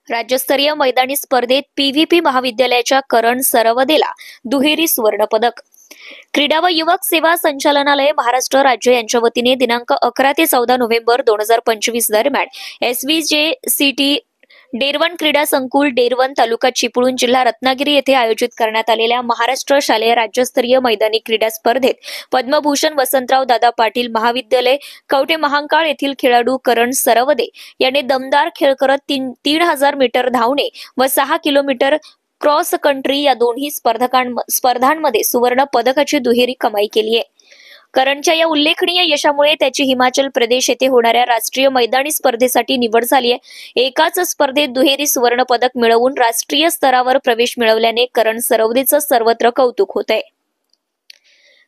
राज्यस्तरीय मैदानी स्पर्धेत पीव्हीपी महाविद्यालयाच्या करण सरवदेला दुहेरी सुवर्णपदक। क्रीडा व युवक सेवा संचालनालय महाराष्ट्र राज्य यांच्या वतीने दिनांक 11 ते 14 नोव्हेंबर 2025 दरम्यान SVJCT डेरवन क्रीडा संकुल डेरवन तालुका चिपळूण जिल्हा रत्नागिरी येथे आयोजित करण्यात आलेल्या महाराष्ट्र शालेय राज्यस्तरीय मैदानी क्रीडा स्पर्धेत पद्मभूषण वसंतराव दादा पाटील महाविद्यालय कवठे महांकाळ येथील खेळाडू करण सरवदे याने दमदार खेळ करत 3000 मीटर धावणे व 6 किलोमीटर क्रॉस कंट्री या दोन्ही स्पर्धांमध्ये सुवर्ण पदकाची दुहेरी कमाई केली आहे। करणच्या या उल्लेखनीय यशामुळे त्याची हिमाचल प्रदेश येथे होणाऱ्या राष्ट्रीय मैदानी स्पर्धेसाठी निवड झाली आहे। एकाच स्पर्धेत दुहेरी सुवर्ण पदक मिळवून राष्ट्रीय स्तरावर प्रवेश मिळवल्याने करण सरवदेचं सर्वत्र कौतुक होत आहे।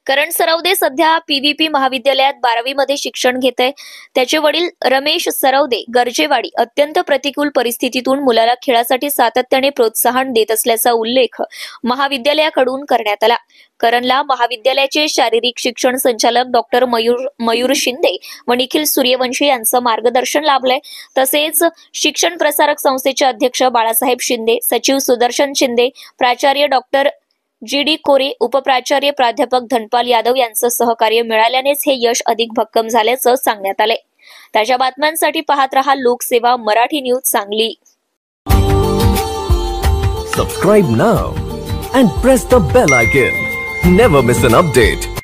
करण सरवदे सध्या पीव्हीपी महाविद्यालयात 12वी मध्ये शिक्षण घेत आहे। त्याचे वडील रमेश सरवदे गरजेवाडी अत्यंत प्रतिकूल परिस्थितीतून मुलाला खेळासाठी सातत्याने प्रोत्साहन देत असल्याचा उल्लेख महाविद्यालयाकडून करण्यात आला। करणला महाविद्यालयाचे शारीरिक शिक्षण संचालक डॉक्टर मयूर शिंदे व निखिल सूर्यवंशी यांचं मार्गदर्शन लाभलंय। तसेच शिक्षण प्रसारक संस्थेचे अध्यक्ष बाळासाहेब शिंदे, सचिव सुदर्शन शिंदे, प्राचार्य डॉक्टर GD कोरे, उपप्राचार्य प्राध्यापक धनपाल यादव यांचं सहकार्य मिळाल्यानेच हे यश अधिक भक्कम झाल्याचं सांगण्यात आले। ताज्या बातम्यांसाठी पाहत रहा लोकसेवा Marathi news Sangli. Subscribe now and press the bell icon. Never miss an update.